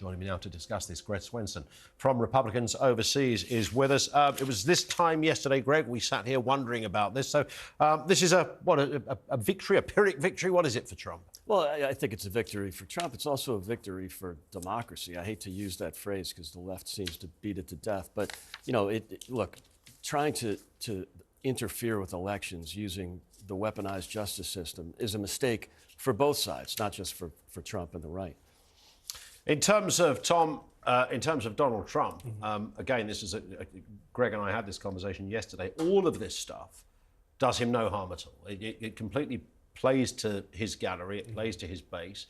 Joining me now to discuss this, Greg Swenson from Republicans Overseas is with us. It was this time yesterday, Greg, we sat here wondering about this. So this is a victory, a Pyrrhic victory. What is it for Trump? Well, I think it's a victory for Trump. It's also a victory for democracy. I hate to use that phrase because the left seems to beat it to death. But, you know, look, trying to interfere with elections using the weaponized justice system is a mistake for both sides, not just for Trump and the right. In terms of Donald Trump, again, this is Greg and I had this conversation yesterday. All of this stuff does him no harm at all. It completely plays to his gallery. It plays to his base.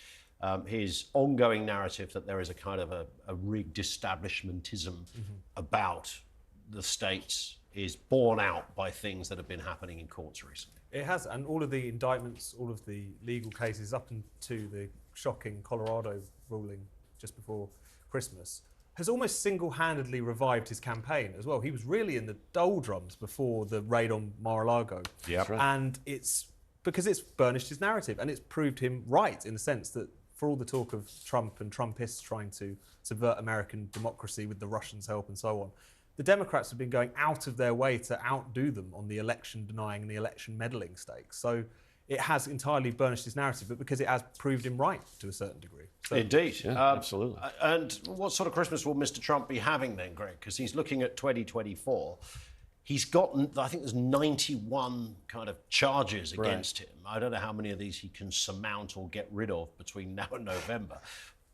His ongoing narrative that there is a kind of a rigged establishmentism about the states is borne out by things that have been happening in courts recently. It has, and all of the indictments, all of the legal cases up into the shocking Colorado ruling just before Christmas has almost single-handedly revived his campaign as well. He was really in the doldrums before the raid on Mar-a-Lago. Yep. Right. And it's because it's burnished his narrative and it's proved him right in the sense that for all the talk of Trump and Trumpists trying to subvert American democracy with the Russians' help and so on, the Democrats have been going out of their way to outdo them on the election denying and the election meddling stakes. So it has entirely burnished his narrative, but because it has proved him right to a certain degree. So, indeed. Yeah, absolutely. And what sort of Christmas will Mr. Trump be having then, Greg? Because he's looking at 2024. He's gotten, I think there's 91 kind of charges against him. I don't know how many of these he can surmount or get rid of between now and November.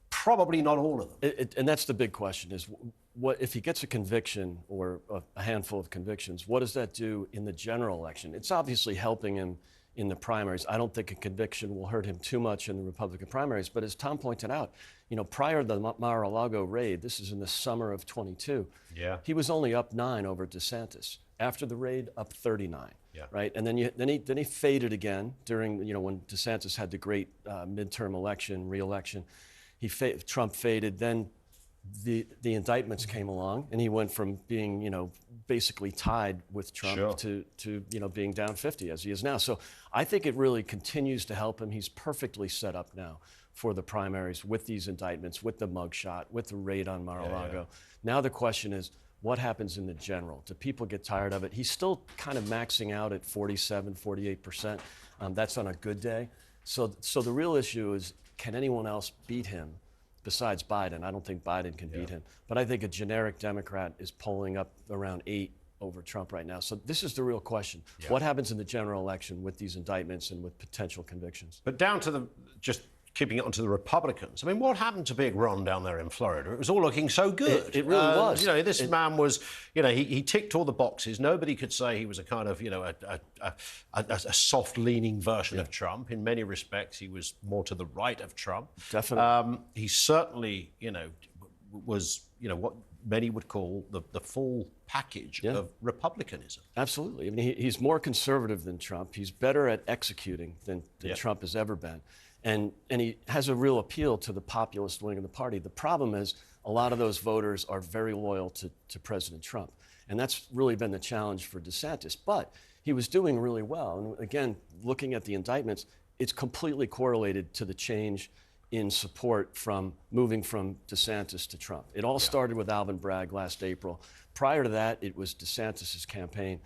Probably not all of them. And that's the big question is, what if he gets a conviction or a handful of convictions, what does that do in the general election? It's obviously helping him in the primaries. I don't think a conviction will hurt him too much in the Republican primaries. But as Tom pointed out, you know, prior to the Mar-a-Lago raid, this is in the summer of 22, he was only up 9 over DeSantis. After the raid, up 39, right? And then he faded again during, you know, when DeSantis had the great midterm election, re-election. Trump faded. Then the indictments came along, and he went from being, you know, basically tied with Trump to you know, being down 50 as he is now. So I think it really continues to help him. He's perfectly set up now for the primaries with these indictments, with the mugshot, with the raid on Mar-a-Lago. Now the question is, what happens in the general? Do people get tired of it? He's still kind of maxing out at 47, 48%. That's on a good day. So the real issue is, can anyone else beat him besides Biden? I don't think Biden can beat him. But I think a generic Democrat is polling up around 8 over Trump right now. So this is the real question. What happens in the general election with these indictments and with potential convictions? But down to just keeping it onto the Republicans. I mean, what happened to Big Ron down there in Florida? It was all looking so good. It really was. You know, this man was, you know, he ticked all the boxes. Nobody could say he was a kind of, you know, a soft-leaning version of Trump. In many respects, he was more to the right of Trump. Definitely. He certainly, you know, was, you know, what many would call the full package of republicanism. Absolutely. I mean, he's more conservative than Trump. He's better at executing than Trump has ever been. And he has a real appeal to the populist wing of the party. The problem is a lot of those voters are very loyal to President Trump. And that's really been the challenge for DeSantis. But he was doing really well. And again, looking at the indictments, it's completely correlated to the change in support from moving from DeSantis to Trump. It all started with Alvin Bragg last April. Prior to that, it was DeSantis' campaign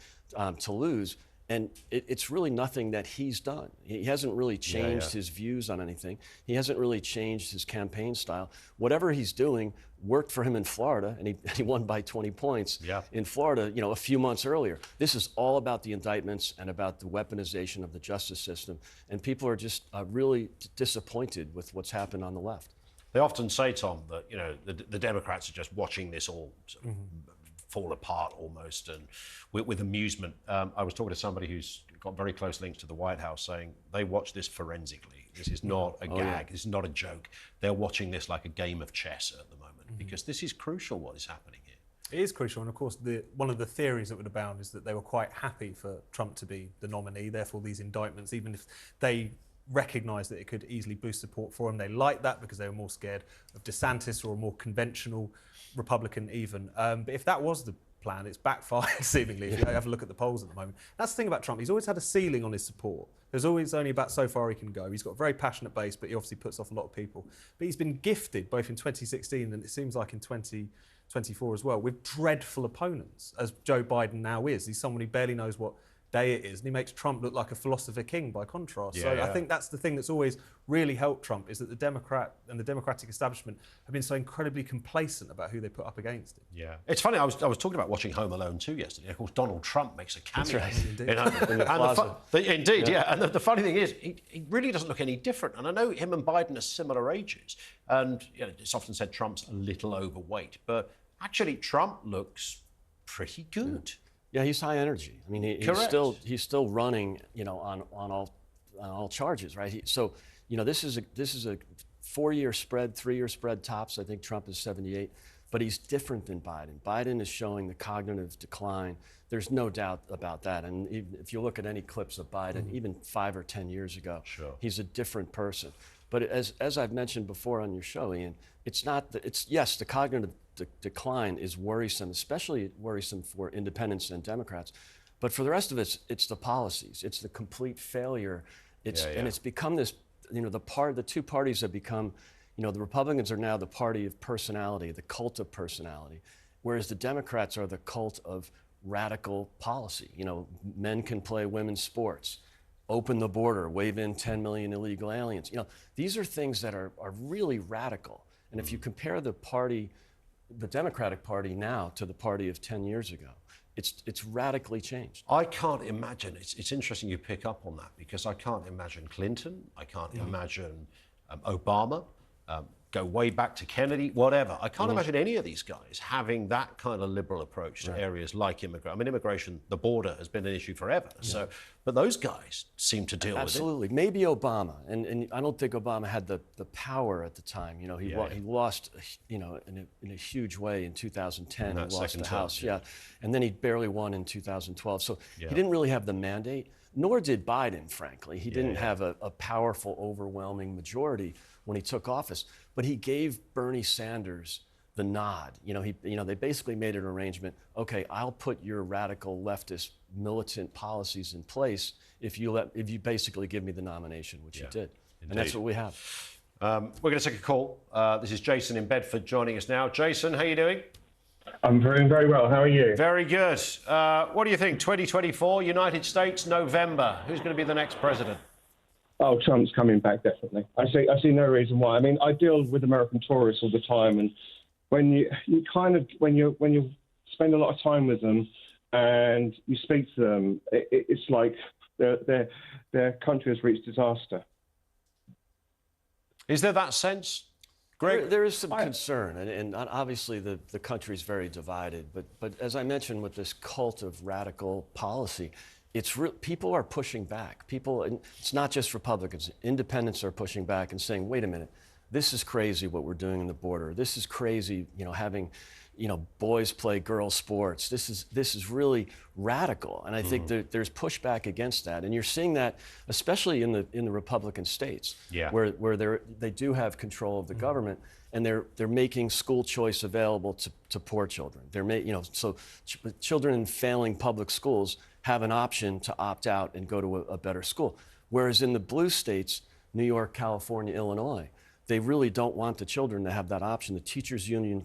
to lose. And it's really nothing that he's done. He hasn't really changed his views on anything. He hasn't really changed his campaign style. Whatever he's doing worked for him in Florida, and he won by 20 points in Florida, you know, a few months earlier. This is all about the indictments and about the weaponization of the justice system. And people are just really disappointed with what's happened on the left. They often say, Tom, that, you know, the Democrats are just watching this all sort of fall apart almost, and with amusement. I was talking to somebody who's got very close links to the White House saying they watch this forensically. This is not a gag. This is not a joke. They're watching this like a game of chess at the moment because this is crucial what is happening here. It is crucial, and of course one of the theories that would abound is that they were quite happy for Trump to be the nominee, therefore these indictments, even if they recognised that it could easily boost support for him, they liked that because they were more scared of DeSantis or a more conventional Republican even. But if that was the plan, it's backfired seemingly. If you have a look at the polls at the moment. That's the thing about Trump. He's always had a ceiling on his support. There's always only about so far he can go. He's got a very passionate base, but he obviously puts off a lot of people. But he's been gifted, both in 2016 and it seems like in 2024 as well, with dreadful opponents, as Joe Biden now is. He's someone who barely knows what day it is, and he makes Trump look like a philosopher king by contrast. I think that's the thing that's always really helped Trump, is that the Democrat and the Democratic establishment have been so incredibly complacent about who they put up against him. Yeah, it's funny. I was talking about watching Home Alone 2 yesterday. Of course, Donald Trump makes a cameo. That's right. Indeed. And the funny thing is, he really doesn't look any different. And I know him and Biden are similar ages, and it's often said Trump's a little overweight, but actually Trump looks pretty good. Yeah, he's high energy. I mean, he's still running, on all charges, right? So, this is a 4-year spread, 3-year spread tops. I think Trump is 78, but he's different than Biden. Biden is showing the cognitive decline. There's no doubt about that. And if you look at any clips of Biden, even 5 or 10 years ago, he's a different person. But as I've mentioned before on your show, Ian, yes, the cognitive decline is worrisome, especially worrisome for independents and Democrats. But for the rest of it, it's the policies. It's the complete failure. And it's become this, the two parties have become, the Republicans are now the party of personality, the cult of personality, whereas the Democrats are the cult of radical policy. Men can play women's sports, open the border, wave in 10 million illegal aliens. These are things that are really radical. And if you compare the Democratic Party now to the party of 10 years ago, it's radically changed. I can't imagine. It's interesting you pick up on that, because I can't imagine Clinton. I can't imagine Obama. Go way back to Kennedy, whatever. I can't imagine any of these guys having that kind of liberal approach to areas like immigration. I mean, immigration, the border has been an issue forever. So, but those guys seem to deal with it. Absolutely. Maybe Obama, and I don't think Obama had the power at the time. He lost, in a huge way in 2010. He lost the House, and then he barely won in 2012. So he didn't really have the mandate. Nor did Biden, frankly. He didn't have a powerful, overwhelming majority when he took office. But he gave Bernie Sanders the nod. They basically made an arrangement. Okay, I'll put your radical leftist militant policies in place if you basically give me the nomination, which you did. Indeed. And that's what we have. We're going to take a call. This is Jason in Bedford joining us now. Jason, how are you doing? I'm very, very well. How are you? Very good. What do you think? 2024, United States, November. Who's going to be the next president? Oh, Trump's coming back, definitely. I see no reason why. I mean, I deal with American tourists all the time, and when you spend a lot of time with them and you speak to them, it's like their country has reached disaster. Is there that sense? Greg? There is some concern, and obviously the country's very divided. But as I mentioned, with this cult of radical policy, people are pushing back. It's not just Republicans. Independents are pushing back and saying, "Wait a minute, this is crazy what we're doing in the border. This is crazy, having, boys play girls sports. This is really radical." And I think there's pushback against that, and you're seeing that especially in the Republican states, where they do have control of the government, and they're making school choice available to poor children. So children in failing public schools have an option to opt out and go to a better school, whereas in the blue states, New York, California, Illinois, they really don't want the children to have that option. The teachers union,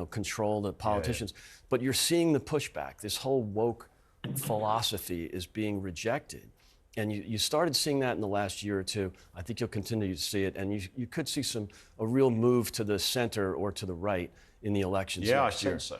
control the politicians. But you're seeing the pushback. This whole woke philosophy is being rejected. And you started seeing that in the last year or two. I think you'll continue to see it. And you could see a real move to the center or to the right in the elections next year. I think so.